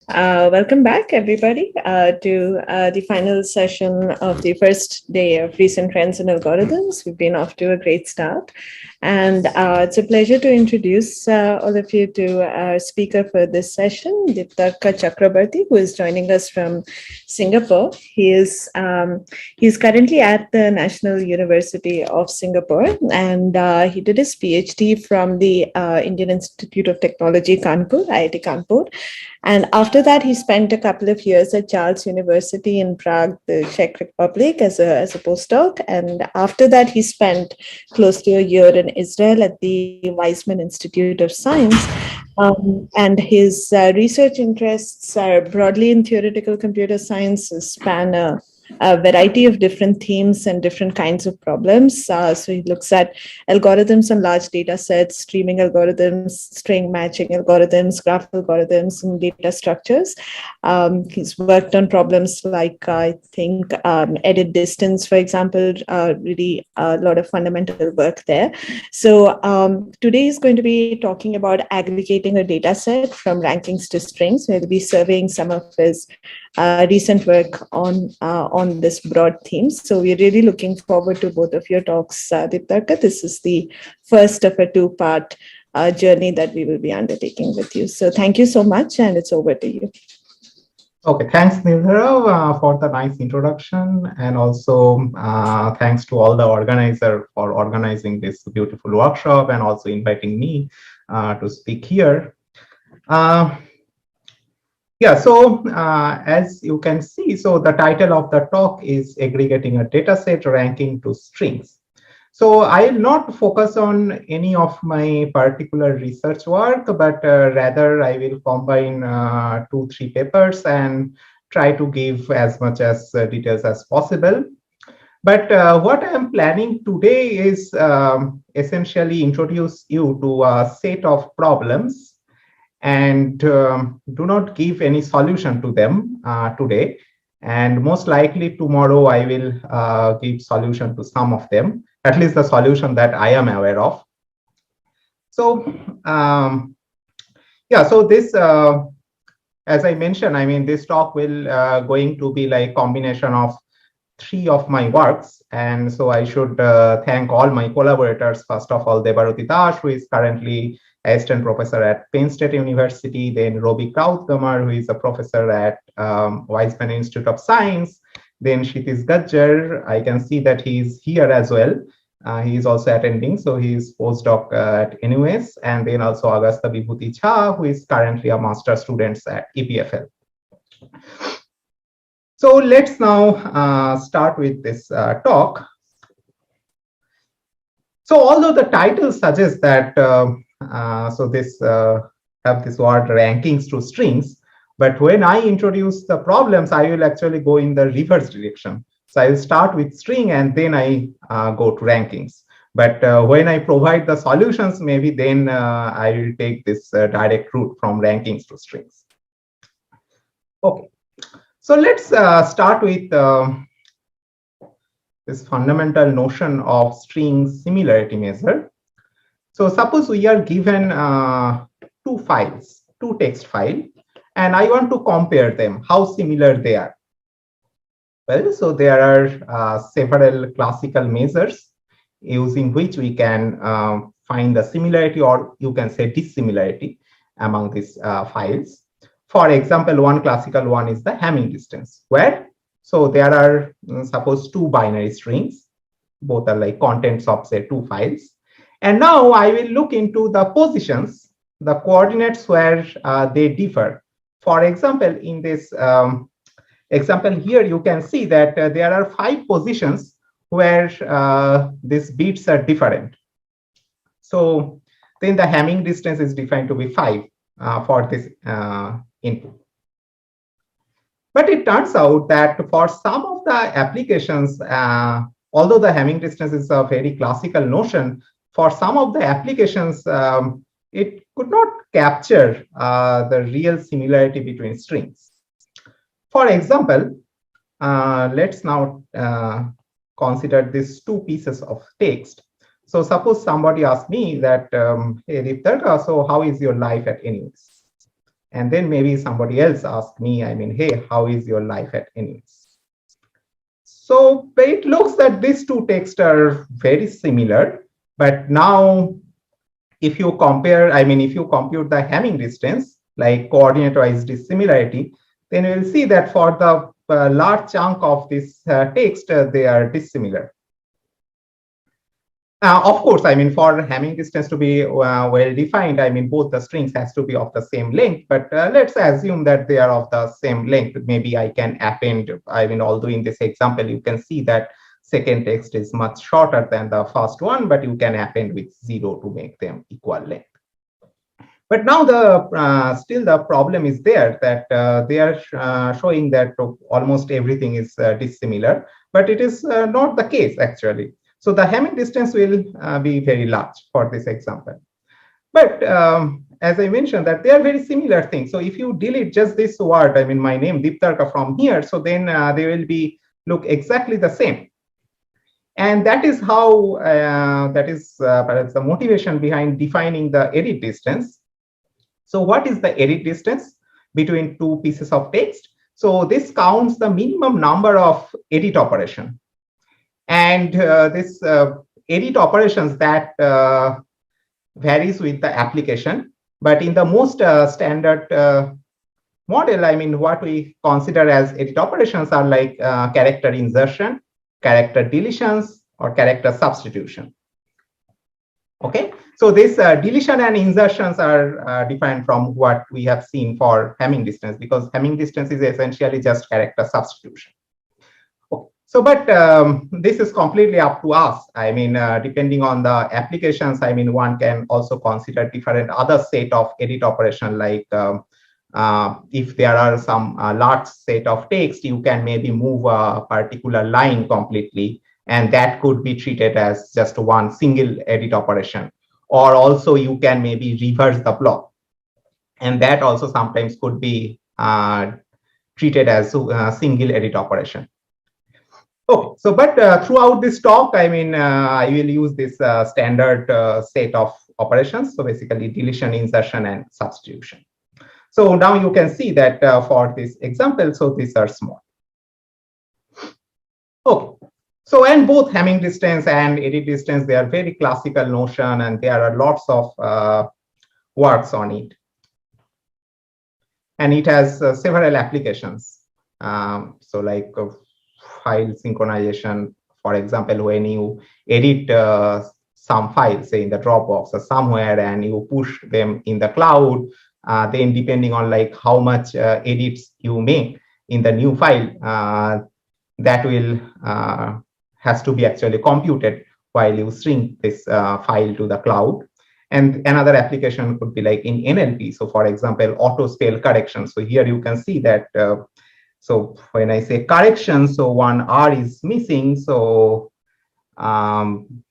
Welcome back, everybody, to the final session of the first day of recent trends in algorithms. We've been off to a great start. And it's a pleasure to introduce all of you to our speaker for this session, Diptarka Chakraborty, who is joining us from Singapore. He's currently at the National University of Singapore, and he did his PhD from the Indian Institute of Technology, Kanpur, IIT Kanpur. And after that, he spent a couple of years at Charles University in Prague, the Czech Republic, as a postdoc. And after that, he spent close to a year in Israel at the Weizmann Institute of Science. And his research interests are broadly in theoretical computer science, span a variety of different themes and different kinds of problems. So he looks at algorithms on large data sets, streaming algorithms, string matching algorithms, graph algorithms, and data structures. He's worked on problems like, I think, edit distance, for example, really a lot of fundamental work there. So today is going to be talking about aggregating a data set from rankings to strings. We'll be surveying some of his recent work on this broad theme. So we're really looking forward to both of your talks, Diptarka. This is the first of a two-part journey that we will be undertaking with you. So thank you so much, and it's over to you. Okay, thanks, Nirhara, for the nice introduction, and also thanks to all the organizers for organizing this beautiful workshop and also inviting me to speak here. So as you can see, so the title of the talk is Aggregating a Dataset Ranking to Strings. So I will not focus on any of my particular research work, but rather I will combine 2-3 papers and try to give as much as details as possible. But what I am planning today is essentially introduce you to a set of problems and do not give any solution to them today. And most likely tomorrow I will give solution to some of them, at least the solution that I am aware of. So so this, as I mentioned, I mean, this talk will going to be like combination of 3 of my works. And so I should thank all my collaborators. First of all, Debarati Das, who is currently assistant professor at Penn State University, then Robi Krautgamar, who is a professor at Weizmann Institute of Science, then Kshitij Gajjar. I can see that he is here as well. He is also attending, so he is postdoc at NUS, and then also Agastha Vibhuti Jha, who is currently a master student at EPFL. So let's now start with this talk. So although the title suggests that so this have this word rankings to strings, but when I introduce the problems, I will actually go in the reverse direction. So I will start with string and then I go to rankings. But when I provide the solutions, maybe then I will take this direct route from rankings to strings. Okay, so let's start with this fundamental notion of string similarity measure. So suppose we are given 2 files, 2 text files, and I want to compare them, how similar they are. Well, so there are several classical measures using which we can find the similarity, or you can say dissimilarity among these files. For example, one classical one is the Hamming distance, where so there are suppose 2 binary strings, both are like contents of say 2 files. And now I will look into the positions, the coordinates where they differ. For example, in this example here, you can see that there are 5 positions where these bits are different. So then the Hamming distance is defined to be 5 for this input. But it turns out that for some of the applications, although the Hamming distance is a very classical notion, for some of the applications, it could not capture the real similarity between strings. For example, let's now consider these 2 pieces of text. So suppose somebody asks me that, hey, Diptarka, so how is your life at NUS? And then maybe somebody else asks me, I mean, hey, how is your life at NUS? So it looks that these two texts are very similar, but now if you compare, I mean, if you compute the Hamming distance, like coordinate-wise dissimilarity, then you will see that for the large chunk of this text, they are dissimilar. Of course, I mean, for Hamming distance to be well defined, I mean, both the strings has to be of the same length, but let's assume that they are of the same length. Maybe I can append, I mean, although in this example, you can see that second text is much shorter than the first one, but you can append with 0 to make them equal length. But now the still the problem is there that they are showing that almost everything is dissimilar, but it is not the case actually. So the Hamming distance will be very large for this example. But as I mentioned, that they are very similar things. So if you delete just this word, I mean, my name Diptarka from here, so then they will be look exactly the same. And that is how that is perhaps the motivation behind defining the edit distance. So what is the edit distance between two pieces of text? So this counts the minimum number of edit operation. And this edit operations that varies with the application. But in the most standard model, I mean, what we consider as edit operations are like character insertion, character deletions, or character substitution. Okay, so this deletion and insertions are defined from what we have seen for Hamming distance, because Hamming distance is essentially just character substitution. Okay. So, but this is completely up to us. I mean, depending on the applications, I mean, one can also consider different other set of edit operation, like if there are some large set of text, you can maybe move a particular line completely, and that could be treated as just one single edit operation. Or also you can maybe reverse the block, and that also sometimes could be treated as a single edit operation. Okay, so but throughout this talk, I mean, I will use this standard set of operations. So basically deletion, insertion, and substitution. So now you can see that for this example, so these are small. Okay, so and both Hamming distance and edit distance, they are very classical notion, and there are lots of works on it. And it has several applications. So like file synchronization, for example, when you edit some files, say in the Dropbox or somewhere, and you push them in the cloud, then depending on like how much edits you make in the new file, that will has to be actually computed while you shrink this file to the cloud. And another application could be like in NLP. So for example, auto spell correction. So here you can see that so when I say correction, so one R is missing. So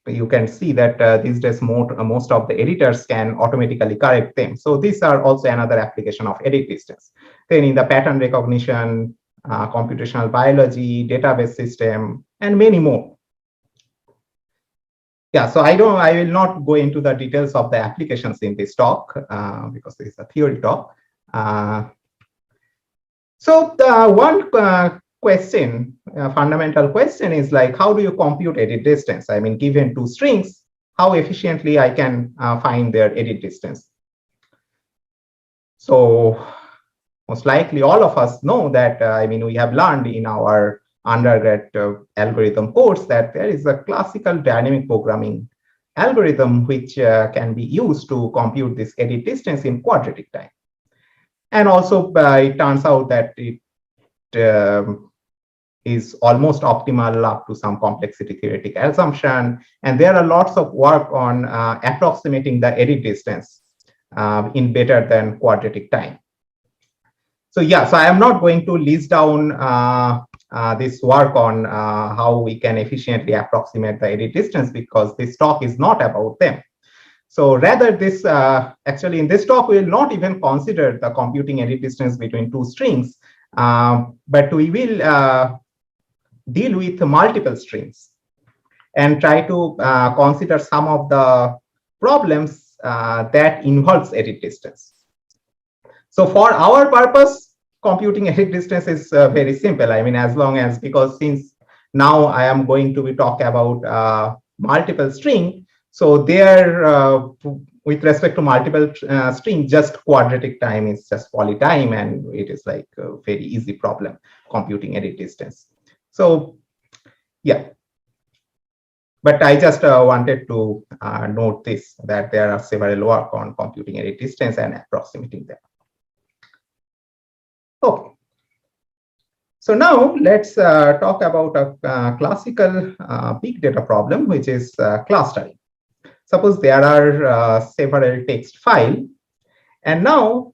you can see that these days most of the editors can automatically correct them. So these are also another application of edit distance. Then in the pattern recognition, computational biology, database system, and many more. Yeah, so I will not go into the details of the applications in this talk because this is a theory talk. So the one question, fundamental question is like, how do you compute edit distance? I mean, given two strings, how efficiently I can find their edit distance? So most likely all of us know that, I mean, we have learned in our undergrad algorithm course that there is a classical dynamic programming algorithm which can be used to compute this edit distance in quadratic time. And also it turns out that it is almost optimal up to some complexity theoretic assumption. And there are lots of work on approximating the edit distance in better than quadratic time. So yeah, so I am not going to list down this work on how we can efficiently approximate the edit distance, because this talk is not about them. So rather this, actually in this talk, we will not even consider the computing edit distance between two strings, but we will deal with multiple strings and try to consider some of the problems that involves edit distance. So for our purpose, computing edit distance is very simple. I mean, as long as, because since now I am going to be talk about multiple string, so there with respect to multiple string, just quadratic time is just poly time, and it is like a very easy problem computing edit distance. So yeah, but I just wanted to note this, that there are several work on computing edit distance and approximating them. Okay. So now let's talk about a classical big data problem, which is clustering. Suppose there are several text files, and now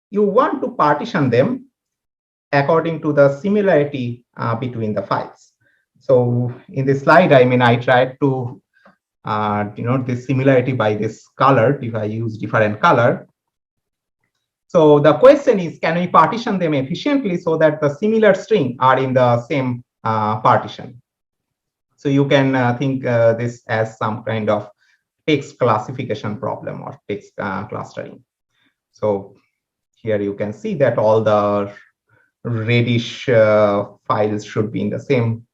you want to partition them according to the similarity between the files. So in this slide, I mean, I tried to denote this similarity by this color, if I use different color. So the question is, can we partition them efficiently so that the similar string are in the same partition? So you can think this as some kind of text classification problem or text clustering. So here you can see that all the reddish files should be in the same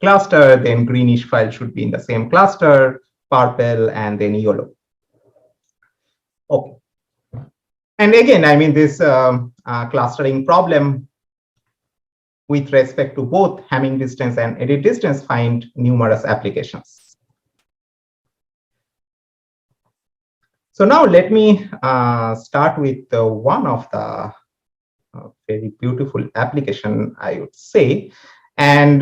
cluster, then greenish file should be in the same cluster, purple, and then yellow. Okay. And again, I mean, this clustering problem with respect to both Hamming distance and edit distance find numerous applications. So now let me start with one of the very beautiful application, I would say. And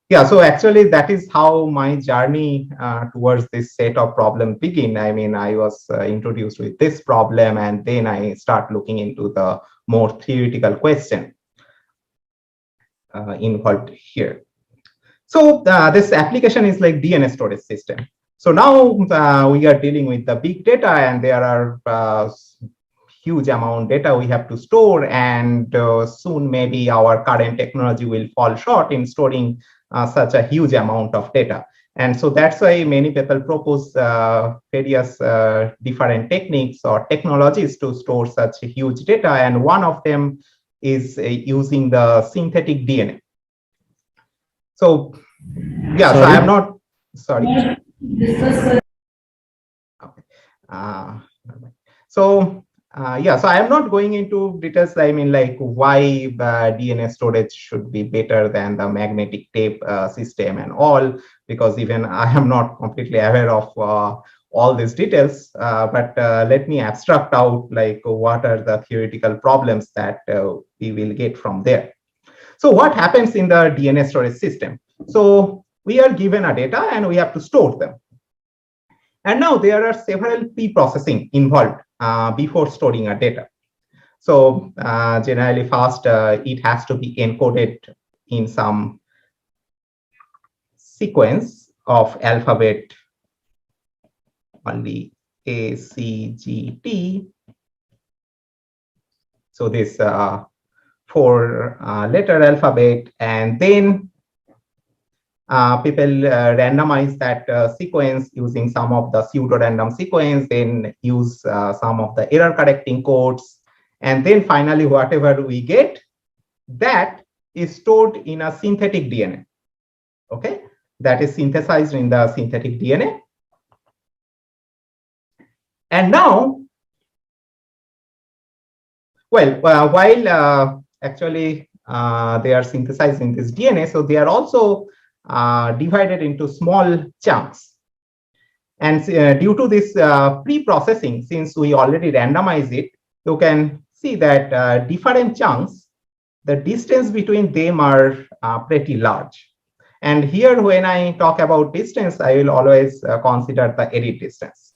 yeah, so actually that is how my journey towards this set of problems begin. I mean, I was introduced with this problem, and then I start looking into the more theoretical question involved here. So this application is like DNA storage system. So now we are dealing with the big data, and there are huge amount data we have to store, and soon maybe our current technology will fall short in storing such a huge amount of data. And so that's why many people propose various different techniques or technologies to store such huge data. And one of them is using the synthetic DNA. So yeah, sorry. So I am not, sorry. Okay. Yeah, so I am not going into details. I mean, like why DNA storage should be better than the magnetic tape system and all, because even I am not completely aware of all these details. But let me abstract out like what are the theoretical problems that we will get from there. So what happens in the DNA storage system? So we are given a data and we have to store them. And now there are several pre-processing involved before storing a data. So generally first, it has to be encoded in some sequence of alphabet, only A, C, G, T. So this 4-letter alphabet, and then people randomize that sequence using some of the pseudo-random sequence, then use some of the error correcting codes, and then finally whatever we get, that is stored in a synthetic DNA. Okay, that is synthesized in the synthetic DNA. And now, well, while actually they are synthesized in this DNA, so they are also divided into small chunks. And due to this pre-processing, since we already randomize it, you can see that different chunks, the distance between them are pretty large. And here, when I talk about distance, I will always consider the edit distance.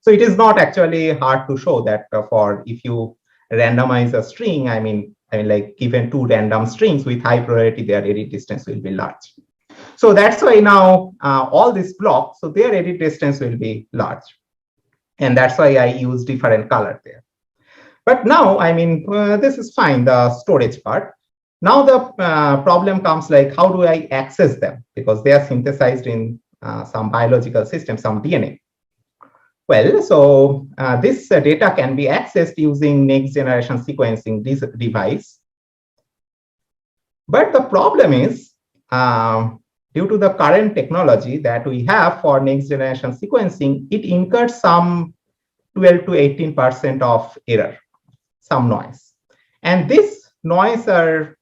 So it is not actually hard to show that for if you randomize a string, I mean, like given 2 random strings with high priority, their edit distance will be large. So that's why now all these blocks, so their edit distance will be large. And that's why I use different color there. But now, I mean, this is fine, the storage part. Now the problem comes like, how do I access them? Because they are synthesized in some biological system, some DNA. Well, so this data can be accessed using next generation sequencing device. But the problem is, due to the current technology that we have for next generation sequencing, it incurs some 12 to 18% of error, some noise. And this noise are,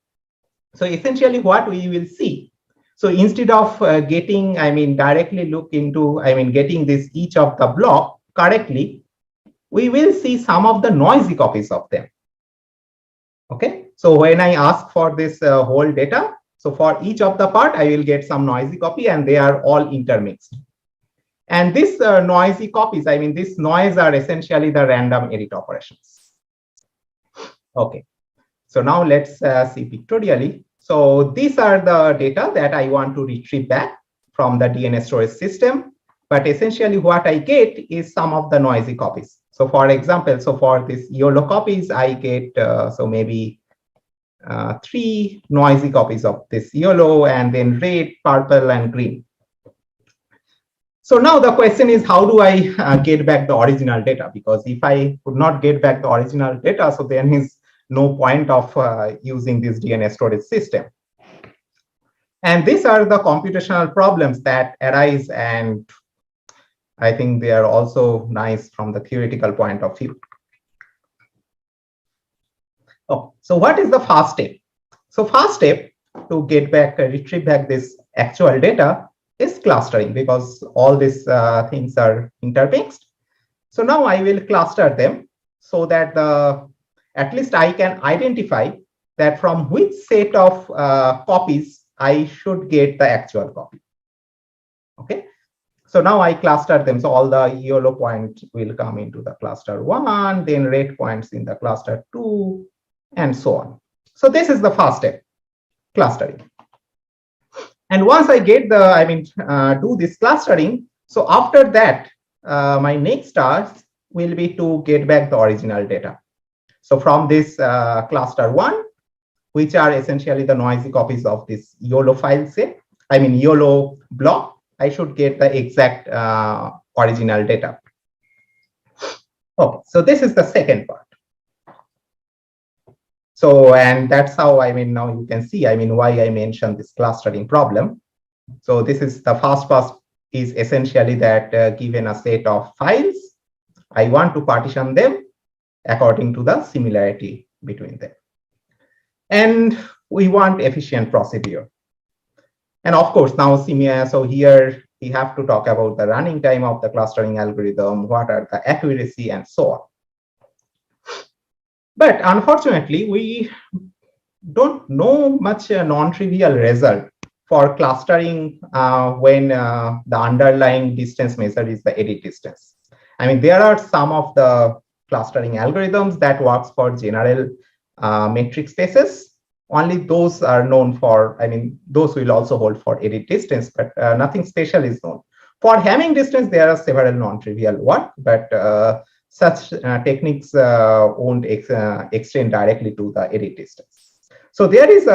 so essentially what we will see. So instead of getting, directly look into, getting this each of the block correctly, we will see some of the noisy copies of them. Okay, so when I ask for this whole data, so for each of the part, I will get some noisy copy and they are all intermixed. And this noisy copies, this noise are essentially the random edit operations. Okay, so now let's see pictorially. So these are the data that I want to retrieve back from the DNA storage system. But essentially what I get is some of the noisy copies. So for example, so for this yellow copies, I get so maybe 3 noisy copies of this yellow, and then red, purple, and green. So now the question is, how do I get back the original data? Because if I could not get back the original data, so then is no point of using this DNA storage system. And these are the computational problems that arise, and I think they are also nice from the theoretical point of view. Oh, so what is the first step? So first step to get back, retrieve back this actual data is clustering, because all these things are intermixed. So now I will cluster them so that at least I can identify that from which set of copies I should get the actual copy. Okay. So now I cluster them. So all the yellow points will come into the cluster 1, then red points in the cluster 2, and so on. So this is the first step, clustering. And once I get the, do this clustering, so after that, my next task will be to get back the original data. So from this cluster 1, which are essentially the noisy copies of this yellow file set, yellow block, I should get the exact original data. Okay, so this is the second part. So, and that's how, now you can see, why I mentioned this clustering problem. So this is the first part is essentially that given a set of files, I want to partition them according to the similarity between them. And we want efficient procedure. And of course, now so here we have to talk about the running time of the clustering algorithm, what are the accuracy, and so on. But unfortunately, we don't know much non-trivial result for clustering when the underlying distance measure is the edit distance. There are some of the clustering algorithms that works for general metric spaces. Only those are known for, those will also hold for edit distance, but nothing special is known. For Hamming distance, there are several non-trivial work, but such techniques won't extend directly to the edit distance. So there is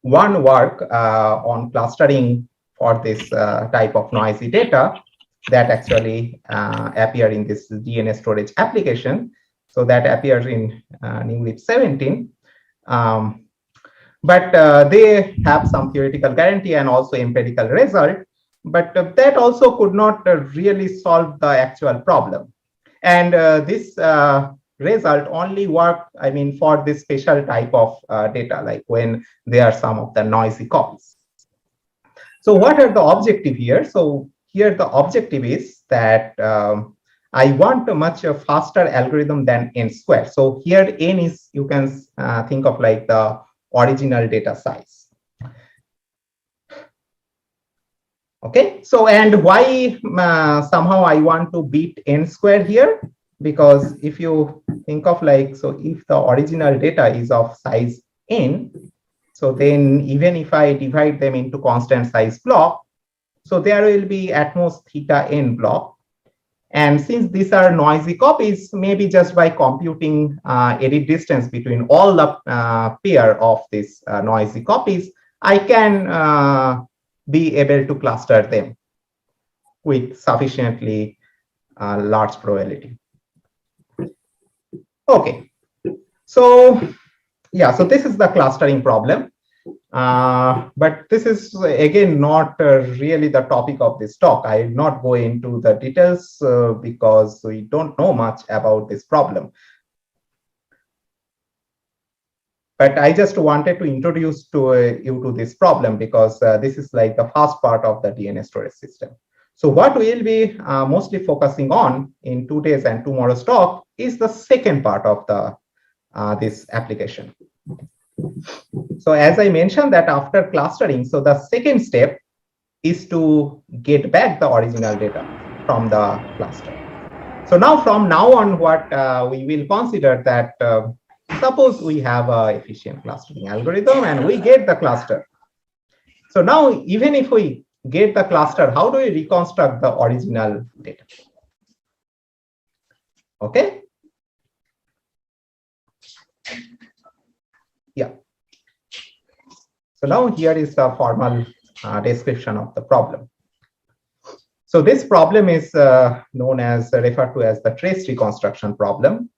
one work on clustering for this type of noisy data that actually appear in this DNA storage application. So that appears in NewLib 17. But they have some theoretical guarantee and also empirical result, but that also could not really solve the actual problem. And this result only work, for this special type of data, like when there are some of the noisy copies. So what are the objective here? So here the objective is that I want a much faster algorithm than n squared. So here n is, you can think of like the original data size. Okay, so and why somehow I want to beat n squared here? Because if you think of like, so if the original data is of size n, so then even if I divide them into constant size block, so there will be at most theta n block. And since these are noisy copies, maybe just by computing edit distance between all the pair of these noisy copies, I can be able to cluster them with sufficiently large probability. Okay, so yeah, so this is the clustering problem. But this is again not really the topic of this talk. I will not go into the details because we don't know much about this problem. But I just wanted to introduce you to this problem because this is like the first part of the DNA storage system. So what we'll be mostly focusing on in today's and tomorrow's talk is the second part of the this application. So as I mentioned that after clustering, so the second step is to get back the original data from the cluster. So now from now on, what we will consider that suppose we have an efficient clustering algorithm and we get the cluster. So now even if we get the cluster, how do we reconstruct the original data? Okay. Yeah. So now here is the formal description of the problem. So this problem is referred to as the trace reconstruction problem.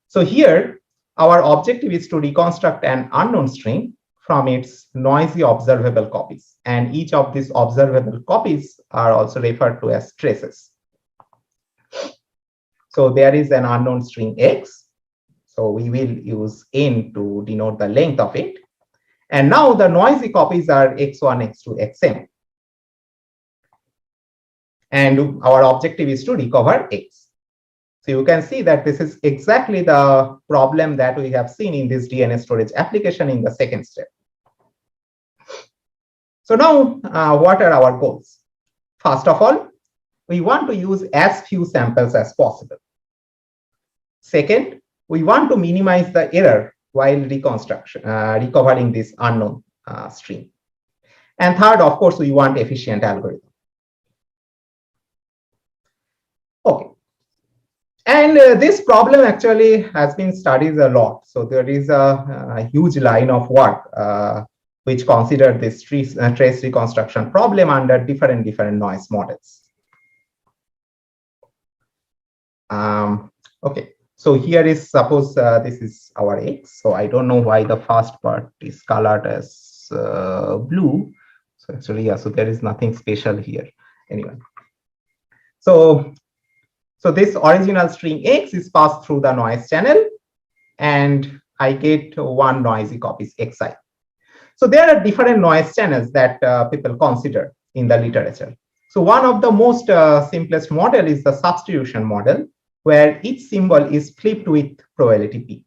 So here our objective is to reconstruct an unknown string from its noisy observable copies, and each of these observable copies are also referred to as traces. So there is an unknown string x. So we will use n to denote the length of it. And now the noisy copies are x1, x2, xm. And our objective is to recover x. So you can see that this is exactly the problem that we have seen in this DNA storage application in the second step. So now what are our goals? First of all, we want to use as few samples as possible. Second, we want to minimize the error while recovering this unknown string. And third, of course, we want efficient algorithm. Okay. And this problem actually has been studied a lot. So there is a huge line of work which consider this trace reconstruction problem under different noise models. Okay. So here is, suppose this is our x. So I don't know why the first part is colored as blue. So actually, yeah, so there is nothing special here. Anyway. So this original string x is passed through the noise channel, and I get one noisy copies xi. So there are different noise channels that people consider in the literature. So one of the most simplest model is the substitution model, where each symbol is flipped with probability p.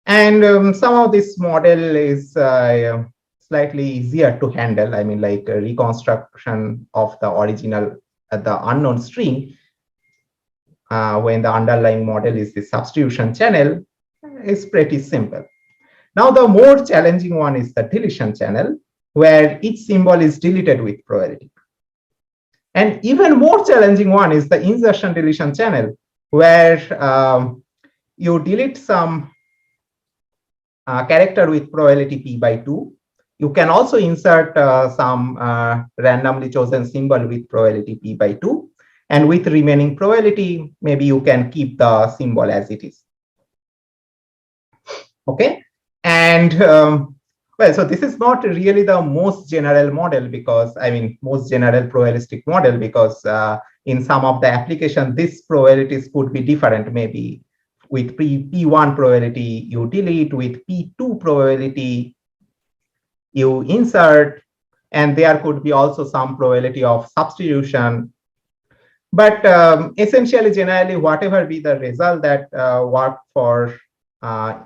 And somehow this model is slightly easier to handle. I mean, like a reconstruction of the original, the unknown string, when the underlying model is the substitution channel, is pretty simple. Now, the more challenging one is the deletion channel, where each symbol is deleted with probability. And even more challenging one is the insertion deletion channel, where you delete some character with probability p by 2. You can also insert some randomly chosen symbol with probability p by 2. And with remaining probability, maybe you can keep the symbol as it is. Okay. And well, so this is not really the most general model, because I mean, most general probabilistic model, because in some of the applications, these probabilities could be different. Maybe with P1 probability, you delete, with P2 probability, you insert, and there could be also some probability of substitution. But essentially, generally, whatever be the result that work for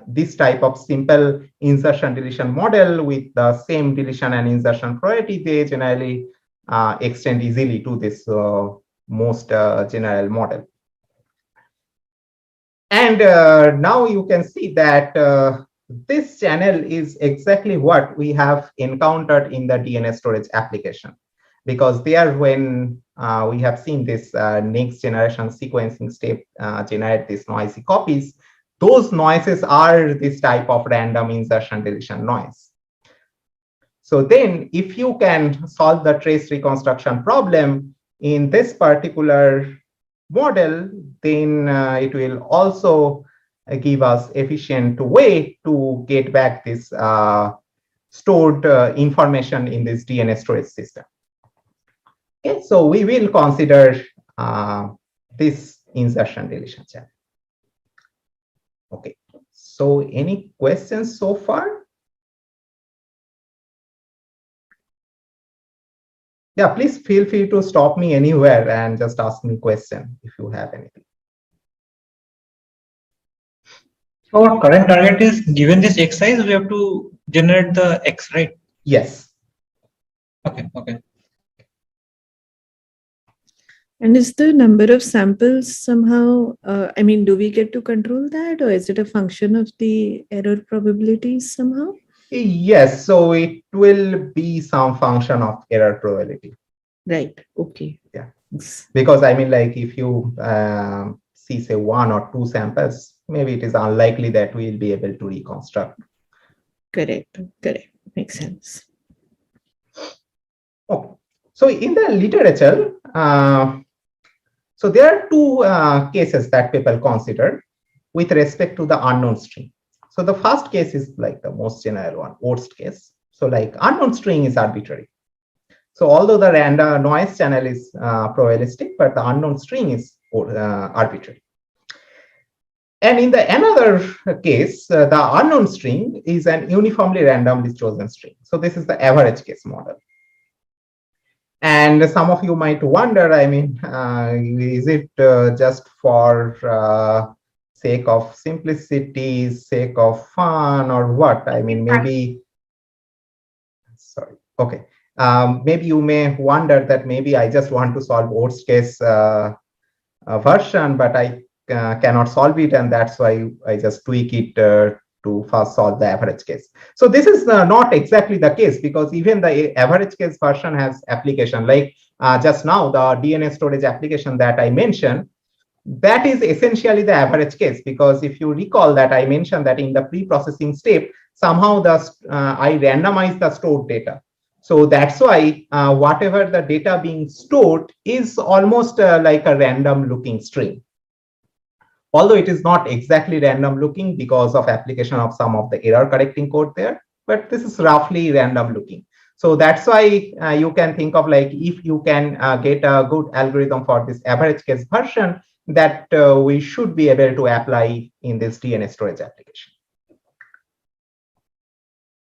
this type of simple insertion deletion model with the same deletion and insertion probability, they generally extend easily to this most general model. And now you can see that this channel is exactly what we have encountered in the DNA storage application, because there, when we have seen this next generation sequencing step generate these noisy copies, those noises are this type of random insertion deletion noise. So then if you can solve the trace reconstruction problem, in this particular model, then it will also give us efficient way to get back this stored information in this DNA storage system. Okay, so we will consider this insertion deletion channel. Okay, so any questions so far? Yeah, please feel free to stop me anywhere and just ask me question if you have anything. So our current target is, given this X size, we have to generate the X, right? Yes. Okay, okay. And is the number of samples somehow, I mean, do we get to control that, or is it a function of the error probabilities somehow? Yes, so it will be some function of error probability. Right, okay. Yeah, because I mean, like if you see say 1 or 2 samples, maybe it is unlikely that we'll be able to reconstruct. Correct, makes sense. Okay, so in the literature, so there are two cases that people consider with respect to the unknown string. So the first case is like the most general one, worst case. So like unknown string is arbitrary. So although the random noise channel is probabilistic, but the unknown string is arbitrary. And in the another case, the unknown string is an uniformly randomly chosen string. So this is the average case model. And some of you might wonder, I mean, is it just for sake of simplicity, sake of fun, or what? I mean, maybe, sorry, okay. Maybe you may wonder that maybe I just want to solve worst case version, but I cannot solve it, and that's why I just tweak it to first solve the average case. So this is not exactly the case, because even the average case version has application. Like just now, the DNA storage application that I mentioned, that is essentially the average case, because if you recall that I mentioned that in the pre-processing step, somehow I randomize the stored data. So that's why whatever the data being stored is almost like a random looking string. Although it is not exactly random looking because of application of some of the error correcting code there, but this is roughly random looking. So that's why you can think of like, if you can get a good algorithm for this average case version, that we should be able to apply in this DNA storage application.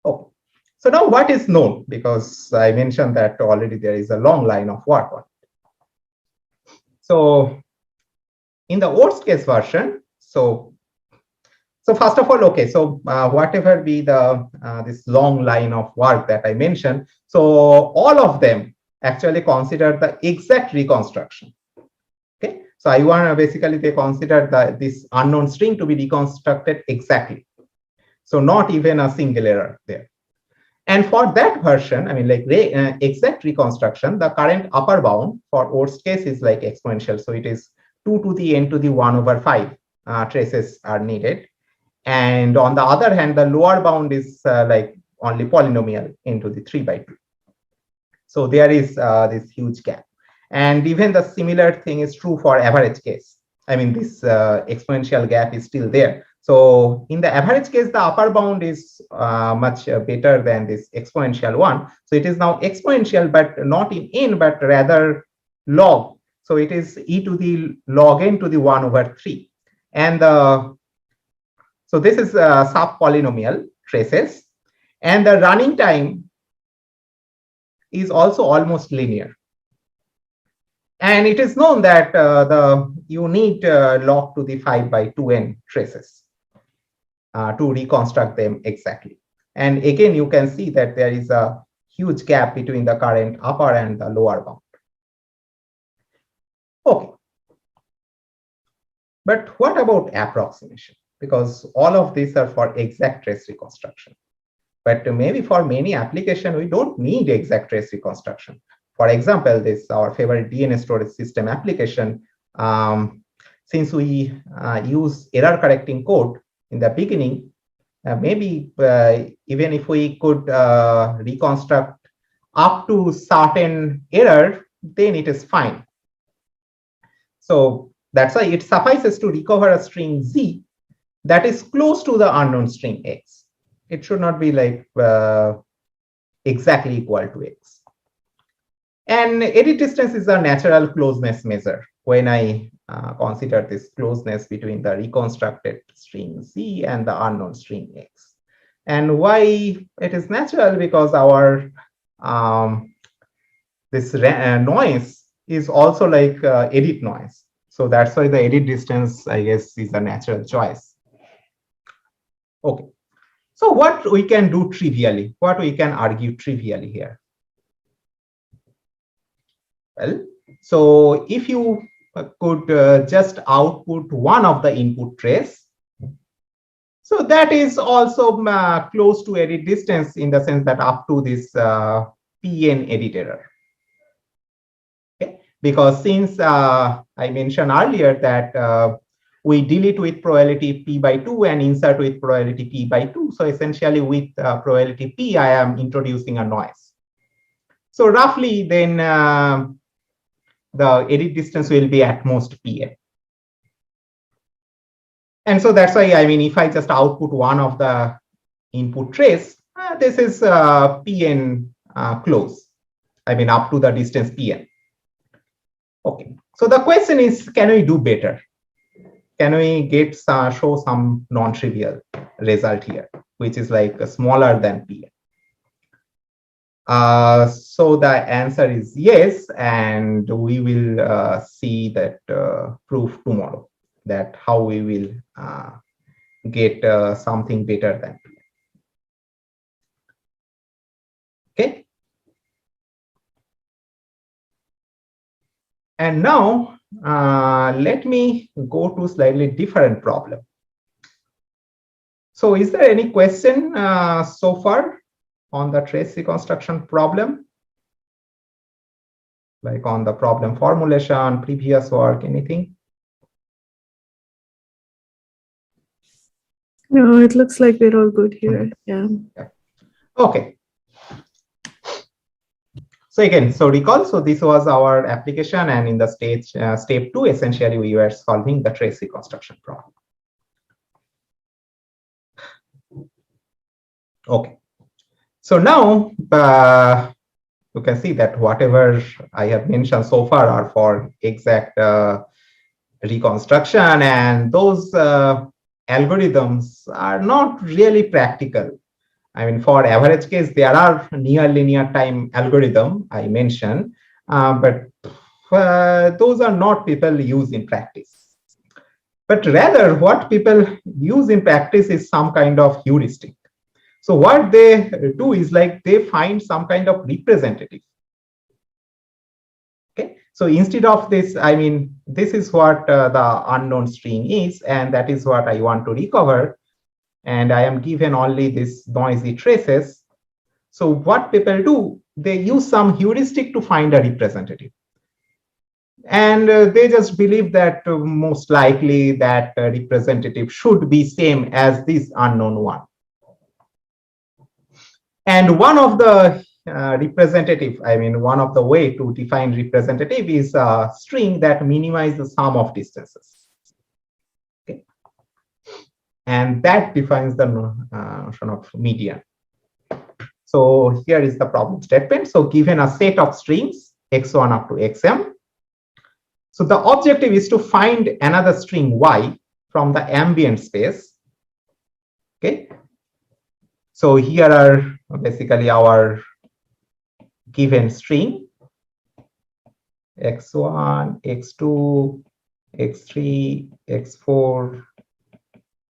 Oh, so now what is known? Because I mentioned that already there is a long line of work on it. So in the worst case version, so first of all, okay, so whatever be the this long line of work that I mentioned, so all of them actually consider the exact reconstruction. Okay, so I want to basically they consider this unknown string to be reconstructed exactly. So not even a single error there. And for that version, I mean, like exact reconstruction, the current upper bound for worst case is like exponential. So it is 2 to the n to the 1/5 traces are needed. And on the other hand, the lower bound is like only polynomial n to the 3/2. So there is this huge gap. And even the similar thing is true for average case. I mean, this exponential gap is still there. So in the average case, the upper bound is much better than this exponential one. So it is now exponential, but not in n, but rather log. So it is e to the log n to the 1/3. And so this is sub-polynomial traces. And the running time is also almost linear. And it is known that you need log to the 5/2n traces to reconstruct them exactly. And again, you can see that there is a huge gap between the current upper and the lower bound. Okay. But what about approximation? Because all of these are for exact trace reconstruction. But maybe for many applications, we don't need exact trace reconstruction. For example, this our favorite DNA storage system application. Since we use error correcting code in the beginning, maybe even if we could reconstruct up to certain error, then it is fine. So that's why it suffices to recover a string Z that is close to the unknown string X. It should not be like exactly equal to X. And edit distance is a natural closeness measure when I consider this closeness between the reconstructed string Z and the unknown string X. And why it is natural? Because our this noise is also like edit noise. So that's why the edit distance, I guess, is a natural choice. Okay. So what we can do trivially, what we can argue trivially here? Well, so if you could just output one of the input trace, so that is also close to edit distance in the sense that up to this PN edit error. Okay. Because since I mentioned earlier that we delete with probability p by 2 and insert with probability p by 2. So essentially with probability p, I am introducing a noise. So roughly then the edit distance will be at most Pn. And so that's why, I mean, if I just output one of the input trace, this is Pn close. I mean, up to the distance Pn. Okay. So the question is, can we do better? Can we get show some non-trivial result here, which is like smaller than Pn? So the answer is yes, and we will see that proof tomorrow, that how we will get something better than Pn. Okay. And now let me go to slightly different problem. So is there any question so far on the trace reconstruction problem? Like on the problem formulation, previous work, anything? No, it looks like we're all good here. Yeah. Okay. So again, so recall, so this was our application, and in the step 2, essentially we were solving the trace reconstruction problem. Okay. So now you can see that whatever I have mentioned so far are for exact reconstruction, and those algorithms are not really practical. I mean, for average case, there are near linear time algorithm I mentioned, but those are not people use in practice. But rather, what people use in practice is some kind of heuristic. So what they do is like they find some kind of representative. Okay. So instead of this, I mean, this is what the unknown string is, and that is what I want to recover. And I am given only this noisy traces. So what people do, they use some heuristic to find a representative. And they just believe that most likely that representative should be same as this unknown one. And one of the representative, I mean, one of the way to define representative is a string that minimizes the sum of distances. Okay. And that defines the notion of median. So here is the problem statement. So given a set of strings, x1 up to xm, so the objective is to find another string y from the ambient space. Okay. So here are basically our given string x1, x2, x3, x4,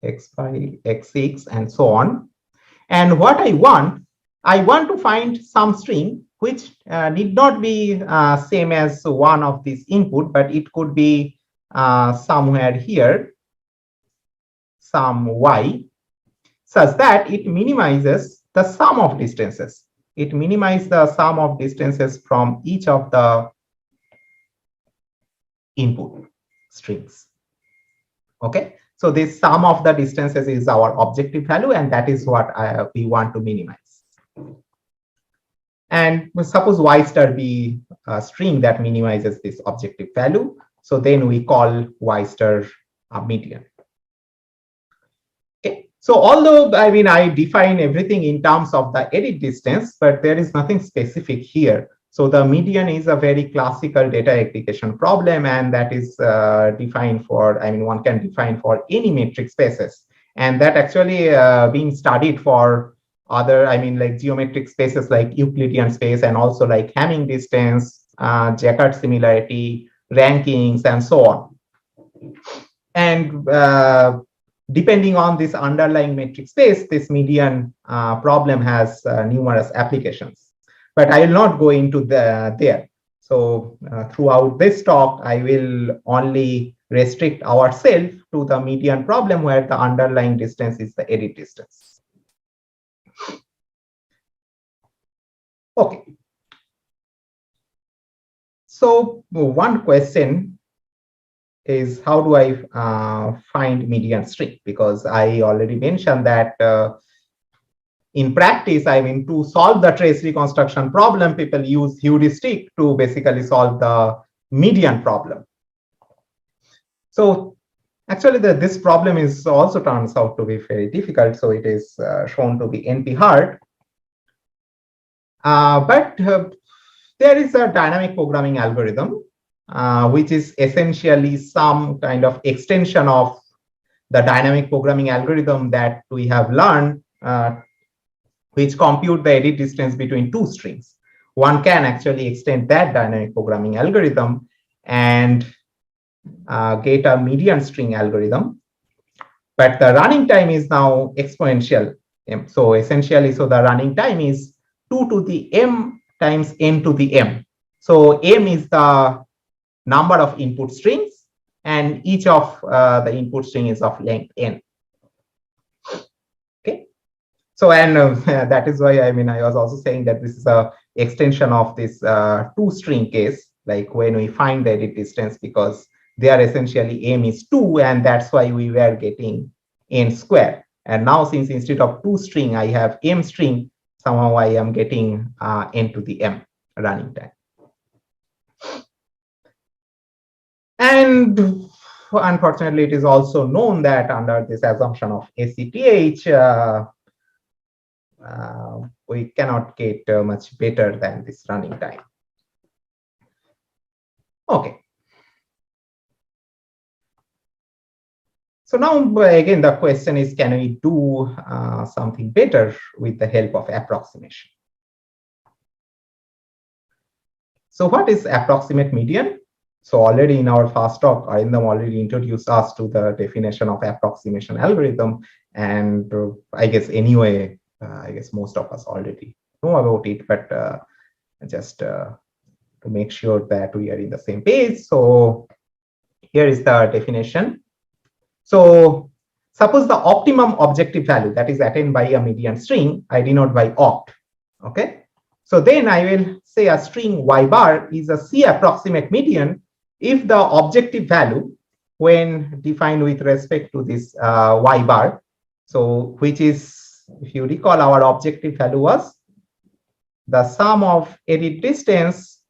x5, x6, and so on. And what I want to find some string which need not be same as one of these input, but it could be somewhere here, some y, such that it minimizes the sum of distances. It minimizes the sum of distances from each of the input strings. Okay. So this sum of the distances is our objective value, and that is what we want to minimize. And suppose y star be a string that minimizes this objective value. So then we call y star a median. Okay. So although I define everything in terms of the edit distance, but there is nothing specific here. So the median is a very classical data aggregation problem, and that is defined for, one can define for any metric spaces. And that actually being studied for other, like geometric spaces like Euclidean space, and also like Hamming distance, Jaccard similarity, rankings, and so on. And depending on this underlying metric space, this median problem has numerous applications. But I will not go into there. So throughout this talk, I will only restrict ourselves to the median problem where the underlying distance is the edit distance. Okay. So one question is, how do I find median string? Because I already mentioned that in practice, to solve the trace reconstruction problem, people use heuristic to basically solve the median problem. So actually, this problem is also turns out to be very difficult. So it is shown to be NP hard. But there is a dynamic programming algorithm, which is essentially some kind of extension of the dynamic programming algorithm that we have learned, which compute the edit distance between two strings. One can actually extend that dynamic programming algorithm and get a median string algorithm. But the running time is now exponential. So essentially, the running time is 2 to the m times n to the m. So m is the number of input strings, and each of the input string is of length n. Okay. So, and that is why I was also saying that this is a extension of this two string case, like when we find the edit distance, because they are essentially m is 2, and that's why we were getting n square. And now, since instead of two string, I have m string, somehow I am getting n to the m running time. And unfortunately, it is also known that under this assumption of ACTH, we cannot get much better than this running time. Okay. So now again, the question is, can we do something better with the help of approximation? So what is approximate median? So already in our first talk, Arindam already introduced us to the definition of approximation algorithm. And I guess anyway, I guess most of us already know about it, but just to make sure that we are in the same page. So here is the definition. So suppose the optimum objective value that is attained by a median string, I denote by opt. Okay. So then I will say a string y bar is a C approximate median if the objective value, when defined with respect to this y bar, so which is, if you recall, our objective value was the sum of edit distance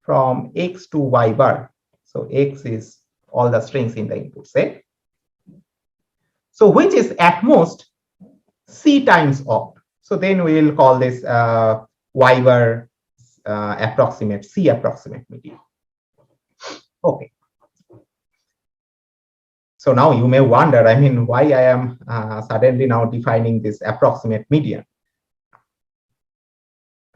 from x to y bar. So x is all the strings in the input set. So which is at most C times opt. So then we will call this y bar approximate C approximate median. Okay. So now you may wonder, why I am suddenly now defining this approximate median.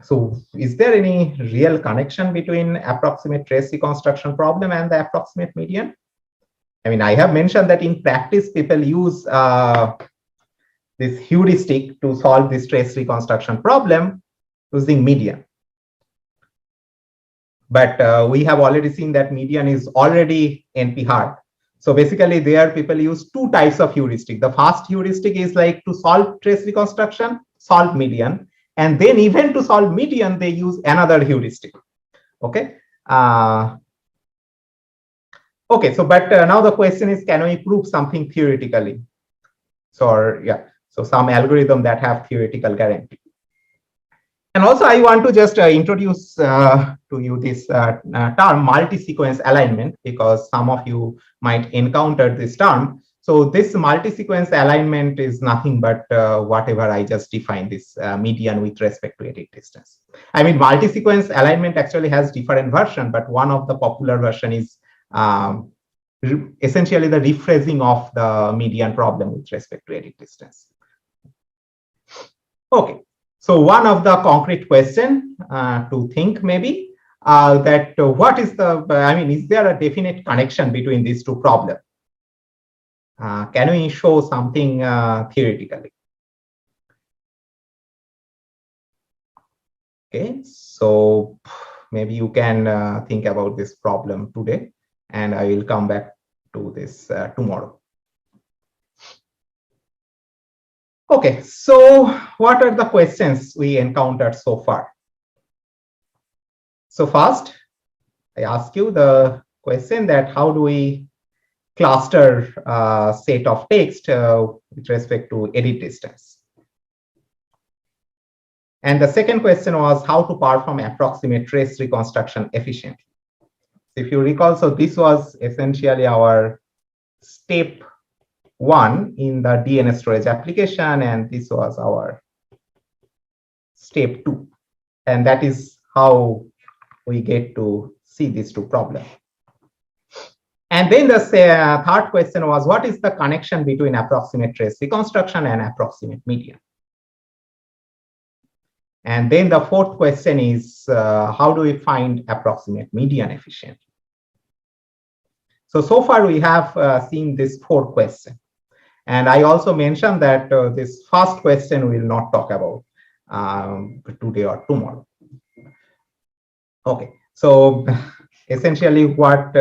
So is there any real connection between approximate trace reconstruction problem and the approximate median? I have mentioned that in practice, people use this heuristic to solve this trace reconstruction problem using median. But we have already seen that median is already NP hard. So basically there people use two types of heuristic. The first heuristic is like to solve trace reconstruction, solve median. And then even to solve median, they use another heuristic. Okay. Okay. So, but now the question is, can we prove something theoretically? So, yeah. So some algorithm that have theoretical guarantee. And also, I want to just introduce to you this term multi-sequence alignment, because some of you might encounter this term. So this multi-sequence alignment is nothing but whatever I just defined, this median with respect to edit distance. I mean, multi-sequence alignment actually has different version, but one of the popular version is essentially the rephrasing of the median problem with respect to edit distance. Okay. So one of the concrete question to think maybe that what is the, I mean, is there a definite connection between these two problems? Can we show something theoretically? Okay, so maybe you can think about this problem today, and I will come back to this tomorrow. Okay, so what are the questions we encountered so far? So first, I ask you the question that how do we cluster a set of text with respect to edit distance? And the second question was how to perform approximate trace reconstruction efficiently. If you recall, so this was essentially our step 1 in the DNA storage application, and this was our step 2. And that is how we get to see these two problems. And then the third question was, what is the connection between approximate trace reconstruction and approximate median? And then the fourth question is, how do we find approximate median efficiently? So far we have seen this 4 questions. And I also mentioned that this first question we will not talk about today or tomorrow. Okay, so essentially what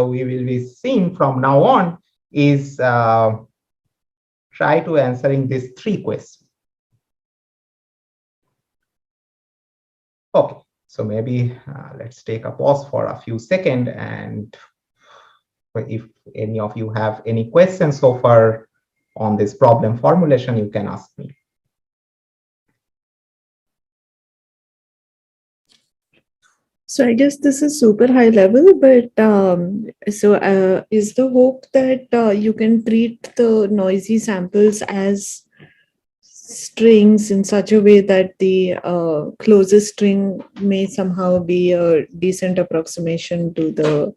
we will be seeing from now on is try to answering these 3 questions. Okay, so maybe let's take a pause for a few seconds, and if any of you have any questions so far on this problem formulation, you can ask me. So I guess this is super high level, but is the hope that you can treat the noisy samples as strings in such a way that the closest string may somehow be a decent approximation to the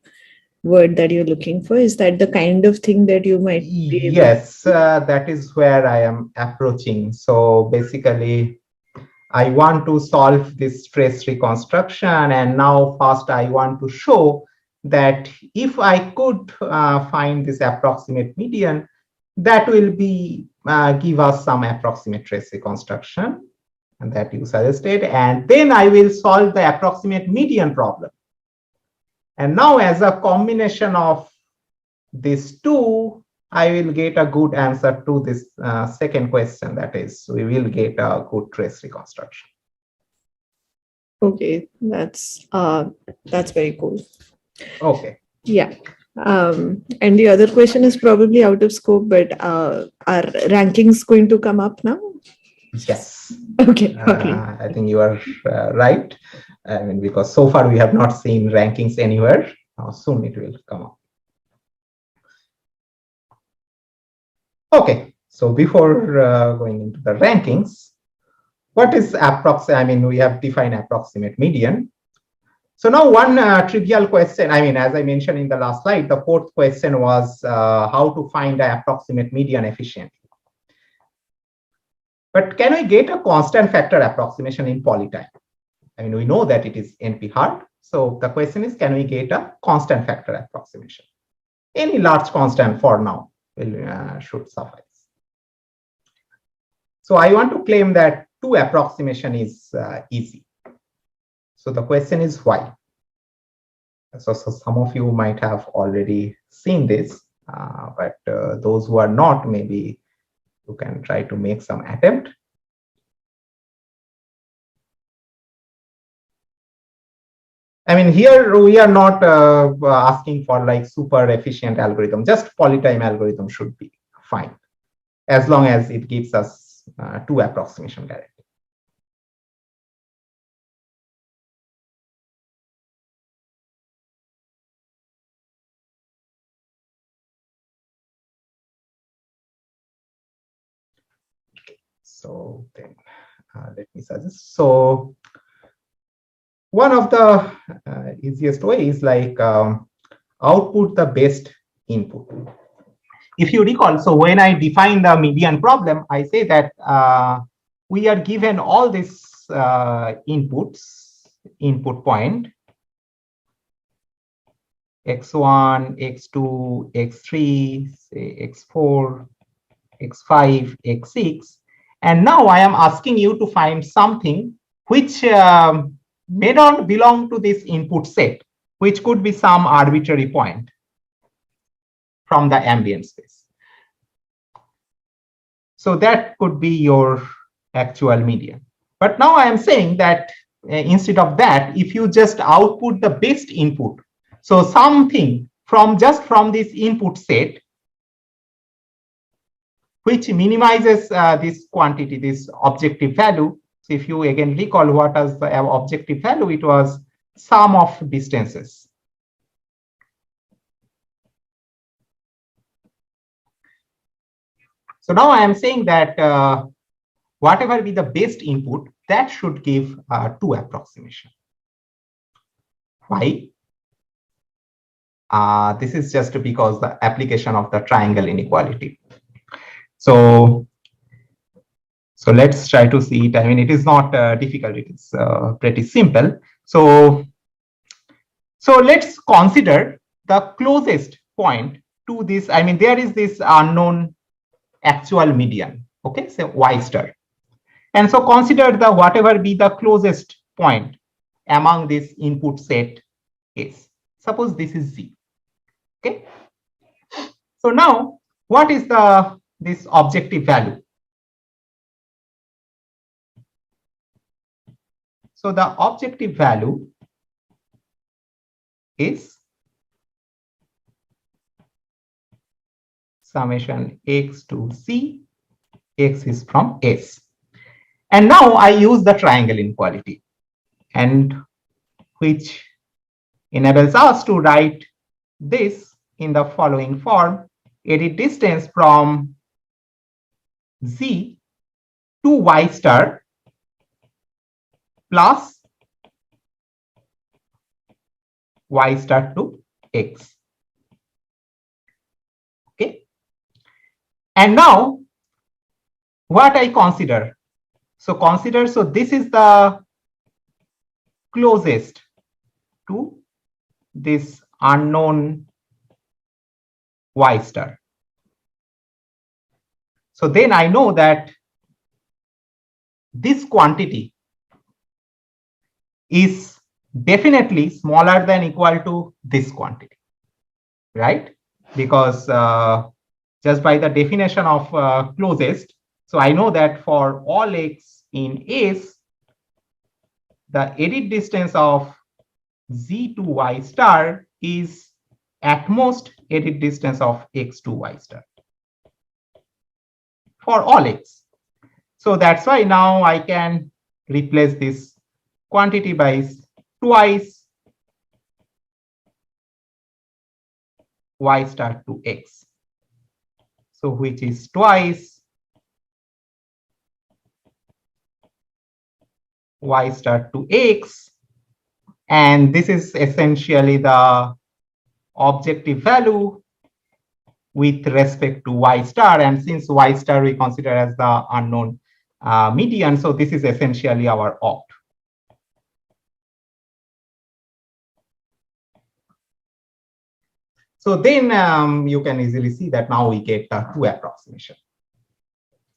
word that you're looking for? Is that the kind of thing that you might be able? Yes, that is where I am approaching. So basically, I want to solve this trace reconstruction, and now first I want to show that if I could find this approximate median, that will be give us some approximate trace reconstruction, and that you suggested, and then I will solve the approximate median problem. And now as a combination of these two, I will get a good answer to this second question, that is, we will get a good trace reconstruction. Okay, that's very cool. Okay. Yeah. And the other question is probably out of scope, but are rankings going to come up now? Yes. Okay. I think you are right. I mean, because so far we have not seen rankings anywhere. Now soon it will come up. Okay. So before going into the rankings, what is approximate? I mean, we have defined approximate median. So now one trivial question, I mean, as I mentioned in the last slide, the fourth question was how to find the approximate median efficiently. But can we get a constant factor approximation in polytime? I mean, we know that it is NP hard. So the question is, can we get a constant factor approximation? Any large constant for now will should suffice. So I want to claim that 2 approximation is easy. So the question is why? So some of you might have already seen this, but those who are not, maybe you can try to make some attempt. I mean, here we are not asking for like super efficient algorithm, just polytime algorithm should be fine, as long as it gives us 2 approximation guarantee. So then let me suggest. So one of the easiest way is like output the best input. If you recall, so when I define the median problem, I say that we are given all these input point, x1, x2, x3, say x4, x5, x6. And now I am asking you to find something which may not belong to this input set, which could be some arbitrary point from the ambient space. So that could be your actual median. But now I am saying that instead of that, if you just output the best input, so something from just from this input set, which minimizes this quantity, this objective value. So if you again recall what was the objective value, it was sum of distances. So now I am saying that whatever be the best input, that should give two approximation. Why? This is just because the application of the triangle inequality. So let's try to see it. I mean, it is not difficult. It is pretty simple. So let's consider the closest point to this. I mean, there is this unknown actual median. Okay, so y star. And so consider the whatever be the closest point among this input set is. Suppose this is z. Okay. So now what is this objective value? So the objective value is summation x to c, x is from s. And now I use the triangle inequality, and which enables us to write this in the following form: edit distance from z to y star plus y star to x. Okay. And now what I consider? So this is the closest to this unknown y star. So then I know that this quantity is definitely smaller than equal to this quantity, right? Because just by the definition of closest, so I know that for all x in S, the edit distance of z to y star is at most edit distance of x to y star for all x. So that's why now I can replace this quantity by twice y star to x. So which is twice y star to x, and this is essentially the objective value with respect to y star, and since y star we consider as the unknown median, so this is essentially our opt. So then you can easily see that now we get two approximation.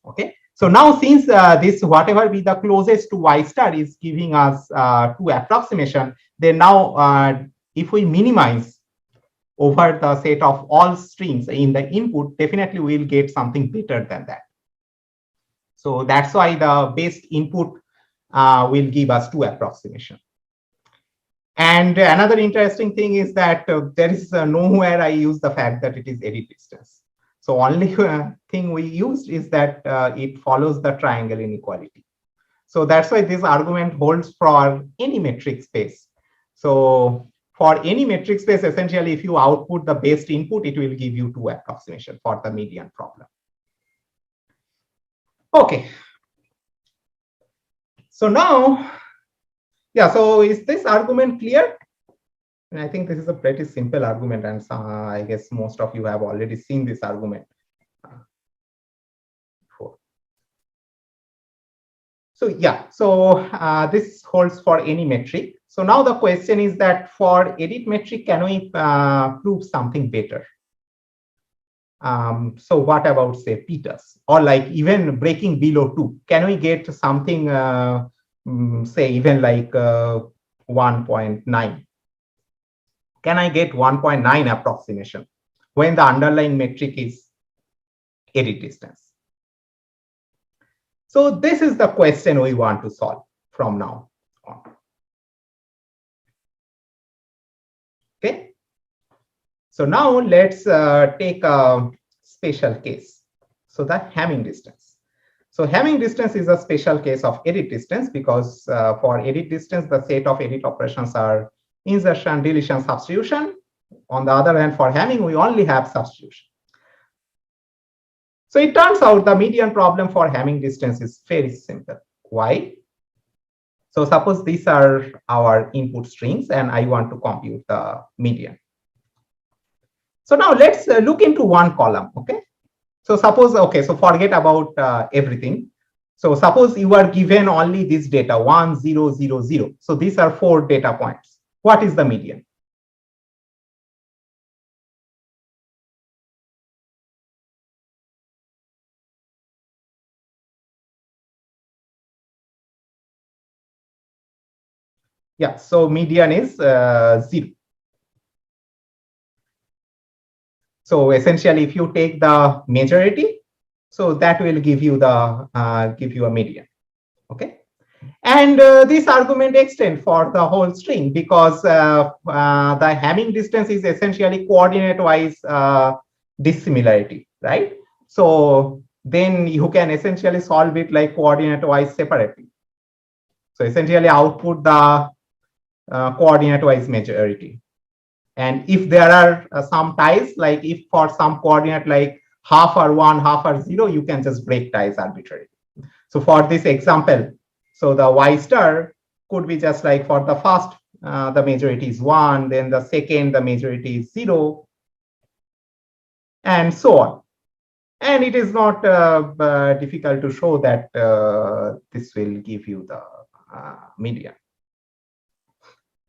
Okay. So now since this whatever be the closest to y star is giving us two approximation, then now if we minimize over the set of all strings in the input, definitely we'll get something better than that. So that's why the best input will give us two approximation. And another interesting thing is that there is nowhere I use the fact that it is edit distance. So only thing we used is that it follows the triangle inequality. So that's why this argument holds for any metric space. So for any metric space, essentially, if you output the best input, it will give you two approximation for the median problem. Okay. So now, yeah, so is this argument clear? And I think this is a pretty simple argument, and I guess most of you have already seen this argument before. So yeah, so this holds for any metric. So now the question is that for edit metric, can we prove something better? So what about say Peters, or like even breaking below 2? Can we get something say even like 1.9? Can I get 1.9 approximation when the underlying metric is edit distance? So this is the question we want to solve from now on. Okay. So now let's take a special case. So the Hamming distance. So Hamming distance is a special case of edit distance because for edit distance, the set of edit operations are insertion, deletion, substitution. On the other hand, for Hamming, we only have substitution. So it turns out the median problem for Hamming distance is very simple. Why? So suppose these are our input strings and I want to compute the median. So now let's look into one column, okay? So suppose, okay, so forget about everything. So suppose you are given only this data 1, 0, 0, 0. So these are 4 data points. What is the median? Yeah, so median is 0. So essentially, if you take the majority, so that will give you the give you a median. Okay. And this argument extends for the whole string because the Hamming distance is essentially coordinate-wise dissimilarity, right? So then you can essentially solve it like coordinate-wise separately. So essentially output the coordinate-wise majority. And if there are some ties, like if for some coordinate like half or 1, half or 0, you can just break ties arbitrarily. So for this example, so the y star could be just like for the first, the majority is 1, then the second, the majority is 0, and so on. And it is not difficult to show that this will give you the median.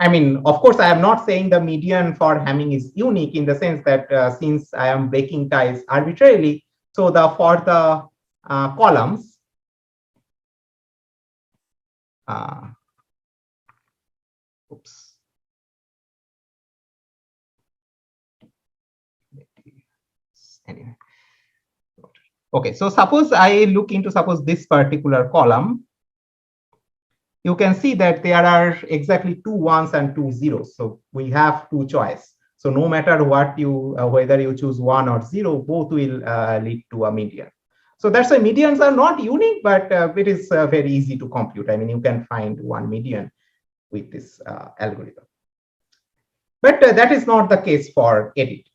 I mean, of course, I am not saying the median for Hamming is unique in the sense that since I am breaking ties arbitrarily, so for the columns, oops. Anyway. Okay, so suppose I look into this particular column, you can see that there are exactly 2 1s and 2 zeros. So we have 2 choices. So no matter what you, whether you choose 1 or 0, both will lead to a median. So that's why medians are not unique, but it is very easy to compute. I mean, you can find one median with this algorithm. But that is not the case for edit.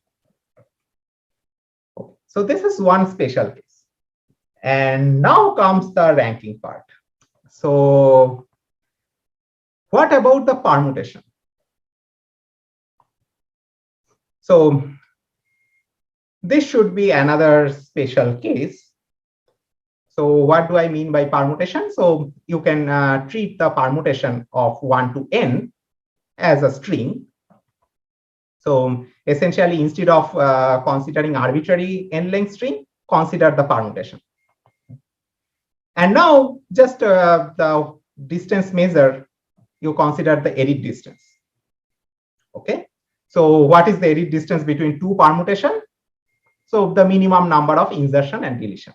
Okay. So this is one special case. And now comes the ranking part. So what about the permutation? So this should be another special case. So what do I mean by permutation? So you can treat the permutation of 1 to n as a string. So essentially, instead of considering arbitrary n-length string, consider the permutation. And now just the distance measure, you consider the edit distance. Okay. So what is the edit distance between 2 permutation? So the minimum number of insertion and deletion.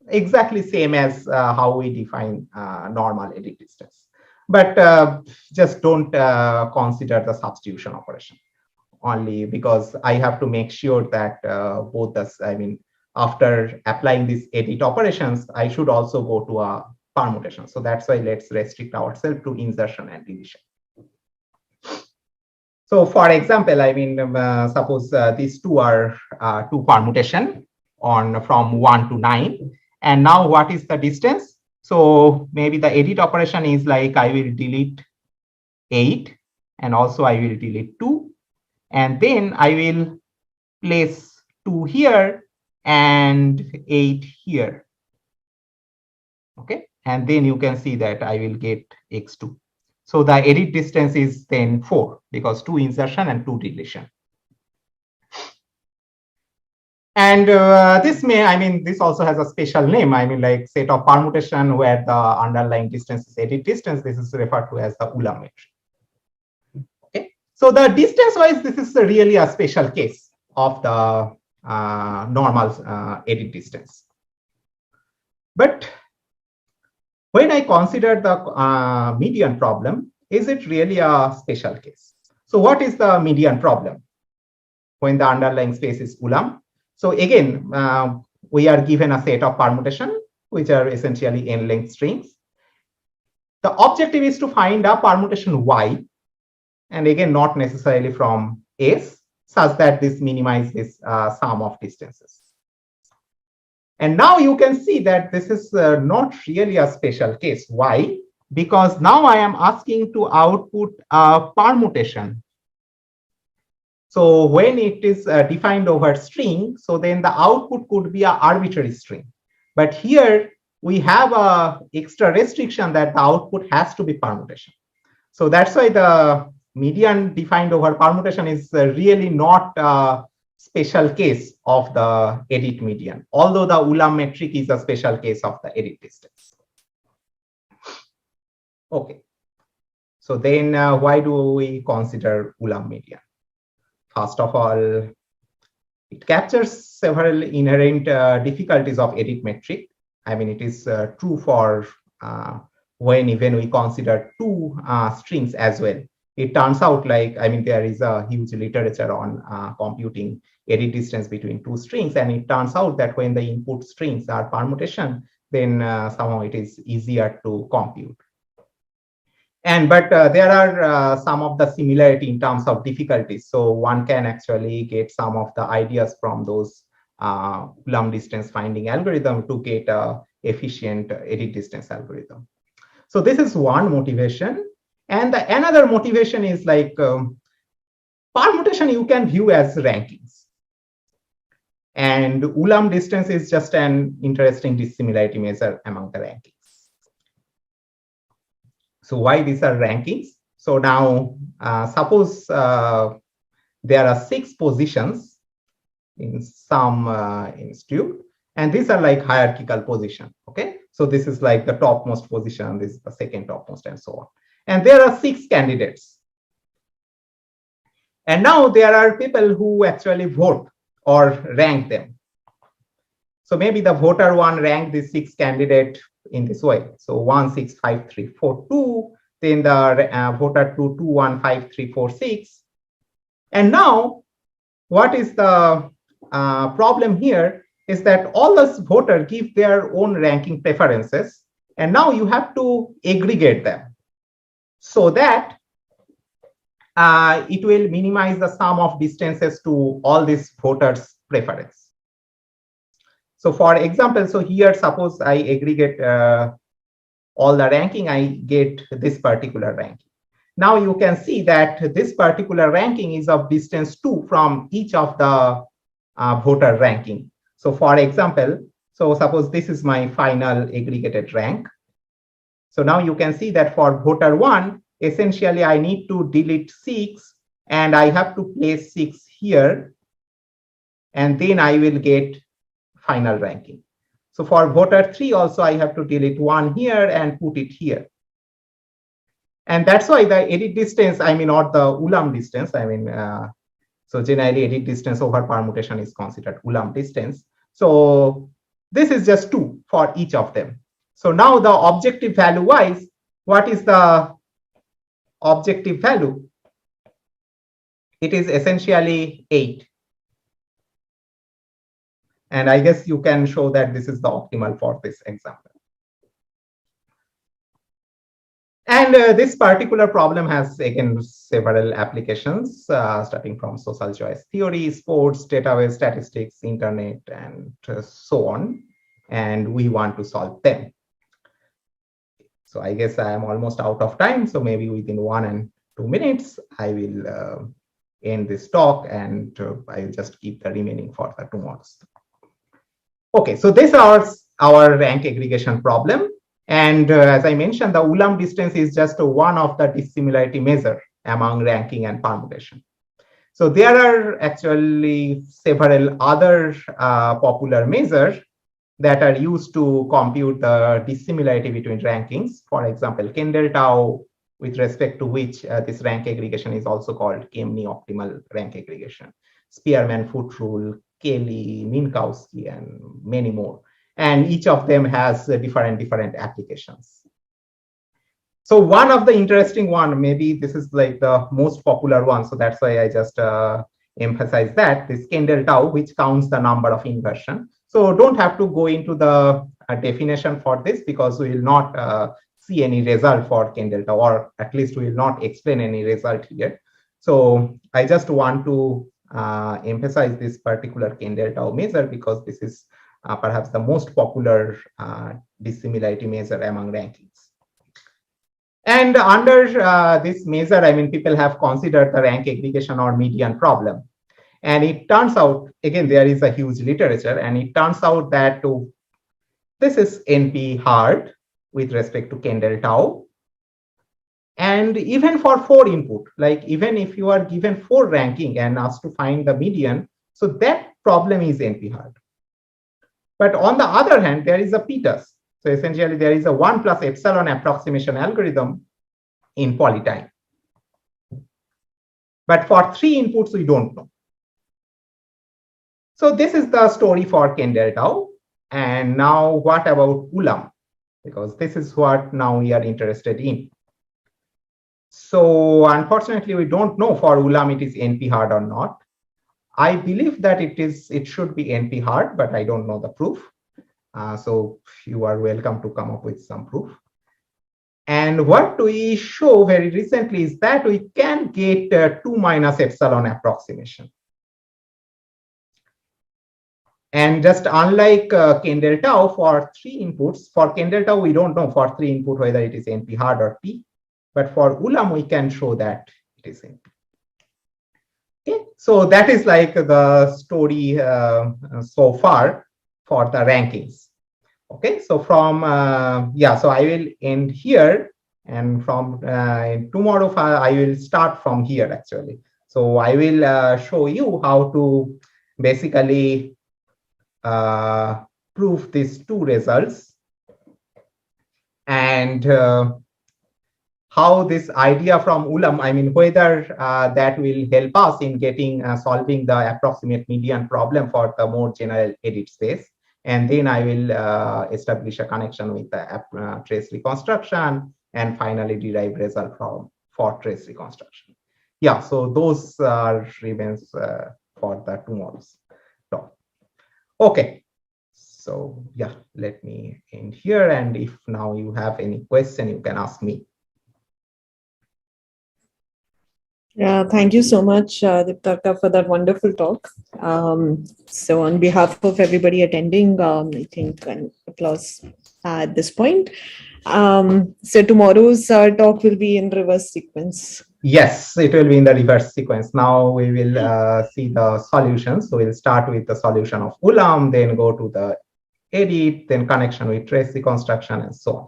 Exactly same as how we define normal edit distance. But just don't consider the substitution operation, only because I have to make sure that both this, I mean, after applying these edit operations, I should also go to a permutation. So that's why let's restrict ourselves to insertion and deletion. So for example, I mean, suppose these two are 2 permutation from 1 to 9. And now what is the distance? So maybe the edit operation is like I will delete 8 and also I will delete 2, and then I will place 2 here and 8 here. Okay, and then you can see that I will get x2. So the edit distance is then 4 because 2 insertion and 2 deletion. And this also has a special name. Like set of permutation where the underlying distance is edit distance. This is referred to as the Ulam metric. Okay, so the distance wise, this is really a special case of the normal edit distance. But when I consider the median problem, is it really a special case? So what is the median problem when the underlying space is Ulam? So again, we are given a set of permutation, which are essentially n-length strings. The objective is to find a permutation Y, and again, not necessarily from S, such that this minimizes sum of distances. And now you can see that this is not really a special case. Why? Because now I am asking to output a permutation. So when it is defined over string, so then the output could be an arbitrary string. But here we have a extra restriction that the output has to be permutation. So that's why the median defined over permutation is really not a special case of the edit median, although the Ulam metric is a special case of the edit distance. Okay, so then why do we consider Ulam median? First of all, it captures several inherent difficulties of edit metric. It is true for when even we consider two strings as well. It turns out like, there is a huge literature on computing edit distance between two strings. And it turns out that when the input strings are permutation, then somehow it is easier to compute. But there are some of the similarity in terms of difficulties. So one can actually get some of the ideas from those Ulam distance finding algorithm to get a efficient edit distance algorithm. So this is one motivation. And another motivation is like permutation you can view as rankings. And Ulam distance is just an interesting dissimilarity measure among the rankings. So why these are rankings? So now suppose there are 6 positions in some institute, and these are like hierarchical position. Okay, so this is like the topmost position, this is the second topmost, and so on. And there are 6 candidates. And now there are people who actually vote or rank them. So maybe the voter 1 ranked the 6 candidate in this way. So 1, 6, 5, 3, 4, 2. Then the voter 2, 2, 1, 5, 3, 4, 6. And now what is the problem here is that all those voters give their own ranking preferences. And now you have to aggregate them so that it will minimize the sum of distances to all these voters' preference. So for example, so here, suppose I aggregate all the ranking, I get this particular ranking. Now you can see that this particular ranking is of distance 2 from each of the voter ranking. So for example, so suppose this is my final aggregated rank. So now you can see that for voter 1, essentially I need to delete 6 and I have to place 6 here, and then I will get final ranking. So for voter 3 also I have to delete 1 here and put it here. And that's why the edit distance, not the Ulam distance, so generally edit distance over permutation is considered Ulam distance. So this is just 2 for each of them. So now the objective value wise, what is the objective value? It is essentially 8. And I guess you can show that this is the optimal for this example. And this particular problem has, again, several applications, starting from social choice theory, sports, database, statistics, internet, and so on. And we want to solve them. So I guess I am almost out of time. So maybe within 1 and 2 minutes, I will end this talk, and I will just keep the remaining for the tomorrow's. Okay, so this is our rank aggregation problem. And as I mentioned, the Ulam distance is just one of the dissimilarity measure among ranking and permutation. So there are actually several other popular measures that are used to compute the dissimilarity between rankings. For example, Kendall tau, with respect to which this rank aggregation is also called Kemeny optimal rank aggregation, Spearman-Foote rule, Kelly, Minkowski, and many more. And each of them has different applications. So one of the interesting one, maybe this is like the most popular one, so that's why I just emphasize that, this Kendall tau, which counts the number of inversion. So don't have to go into the definition for this, because we will not see any result for Kendall tau, or at least we will not explain any result here. So I just want to emphasize this particular Kendall tau measure, because this is perhaps the most popular dissimilarity measure among rankings. And under this measure, I mean, people have considered the rank aggregation or median problem. And it turns out, again, there is a huge literature, and it turns out that this is NP hard with respect to Kendall tau. And even for 4 input, like even if you are given 4 ranking and asked to find the median, so that problem is NP hard. But on the other hand, there is a PTAS. So essentially, there is a 1 plus epsilon approximation algorithm in polytime. But for 3 inputs, we don't know. So this is the story for Kendall tau. And now what about Ulam? Because this is what now we are interested in. So unfortunately, we don't know for Ulam it is NP hard or not. I believe that it should be NP hard, but I don't know the proof. So you are welcome to come up with some proof. And what we show very recently is that we can get 2 minus epsilon approximation. And just unlike Kendall tau, for 3 inputs, for Kendall tau, we don't know for 3 input whether it is NP hard or P. But for Ulam, we can show that it is NP. Okay, so that is like the story so far for the rankings. Okay, so from so I will end here, and from tomorrow I will start from here actually. So I will show you how to basically prove these 2 results, and how this idea from Ulam, I mean, whether that will help us in getting solving the approximate median problem for the more general edit space. And then I will establish a connection with the trace reconstruction, and finally derive result for trace reconstruction. Yeah, so those remains for the tomorrow's talk. Okay, so yeah, let me end here, and if now you have any question, you can ask me. Yeah, thank you so much, Diptarka, for that wonderful talk. So on behalf of everybody attending, I think an applause at this point. So tomorrow's talk will be in reverse sequence. Yes, it will be in the reverse sequence. Now we will see the solutions. So we'll start with the solution of Ulam, then go to the edit, then connection with trace reconstruction, and so on.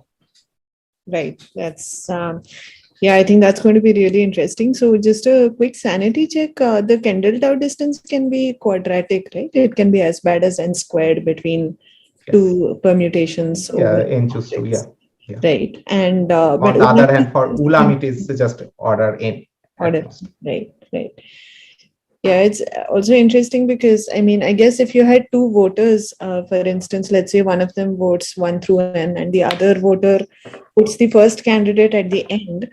Right, that's yeah, I think that's going to be really interesting. So just a quick sanity check. The Kendall tau distance can be quadratic, right? It can be as bad as n squared between 2 permutations. Yeah, n choose 2, yeah. Right. And on the other hand, for Ulam, it is just order n. Right. Yeah, it's also interesting because, I mean, I guess if you had 2 voters, for instance, let's say one of them votes 1 through n and the other voter puts the first candidate at the end,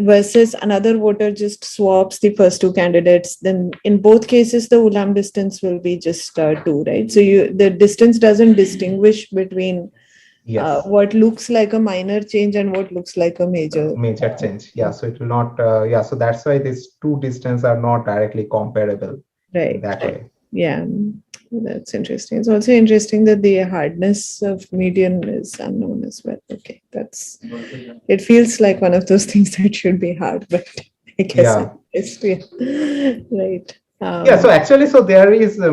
versus another voter just swaps the first 2 candidates, then in both cases, the Ulam distance will be just 2, right? So the distance doesn't distinguish between what looks like a minor change and what looks like a major change. Yeah, so it will not, so that's why these 2 distances are not directly comparable. Right. That way. Yeah. That's interesting. It's also interesting that the hardness of median is unknown as well. Okay, it feels like one of those things that should be hard, but I guess Yeah. it's right. Yeah, so actually, so there is, so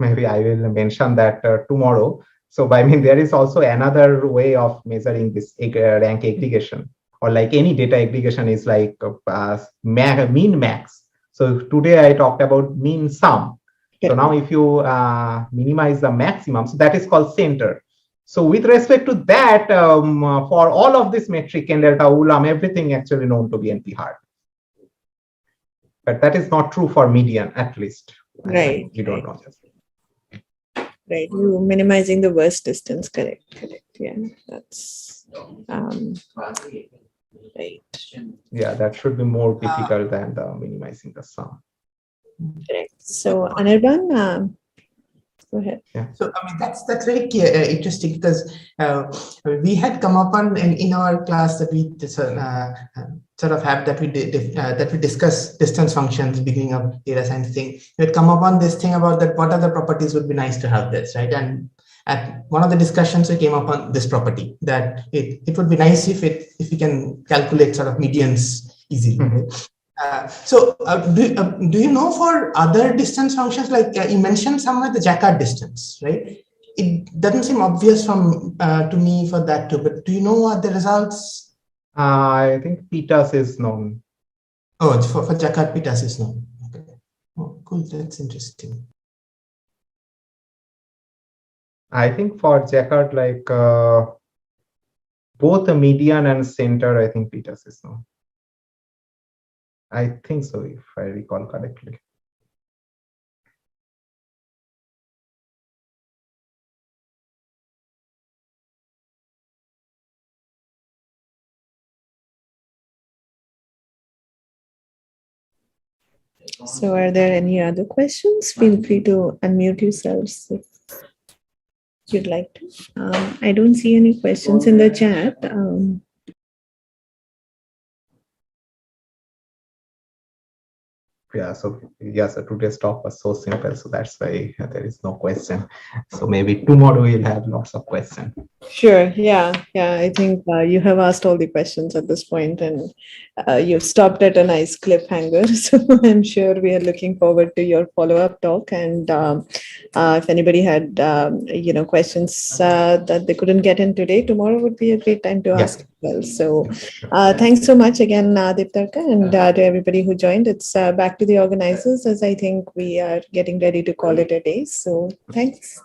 maybe I will mention that tomorrow. So, I mean, there is also another way of measuring this rank aggregation, or like any data aggregation is like mean max. So today I talked about mean sum. So now if you minimize the maximum, so that is called center. So with respect to that, for all of this metric and delta ulam, everything actually known to be NP hard. But that is not true for median, at least. Right. We don't know this. Right. You minimizing the worst distance. Correct. Yeah. That's right. Yeah, that should be more difficult than the minimizing the sum. Correct. So Anirban, go ahead. Yeah. So I mean that's very interesting because we had come up on in our class that we sort of have that we discuss distance functions beginning of data science thing. We had come up on this thing about that what other properties would be nice to have this, right? And at one of the discussions we came up on this property that it would be nice if we can calculate sort of medians easily. Mm-hmm. Do you know for other distance functions, like you mentioned somewhere the Jaccard distance, right? It doesn't seem obvious to me for that too, but do you know what the results? I think Pitas is known. Oh, it's for Jaccard, Pitas is known. Okay. Oh, cool. That's interesting. I think for Jaccard, like both the median and center, I think Pitas is known. I think so, if I recall correctly. So are there any other questions? Feel free to unmute yourselves if you'd like to. I don't see any questions in the chat. Yeah, so today's talk was so simple, so that's why there is no question. So maybe tomorrow we'll have lots of questions. Sure. Yeah. I think you have asked all the questions at this point, and you've stopped at a nice cliffhanger. So I'm sure we are looking forward to your follow-up talk. And if anybody had questions that they couldn't get in today, tomorrow would be a great time to ask as well. So thanks so much again, Diptarka, and to everybody who joined. It's back to the organizers, as I think we are getting ready to call it a day. So thanks.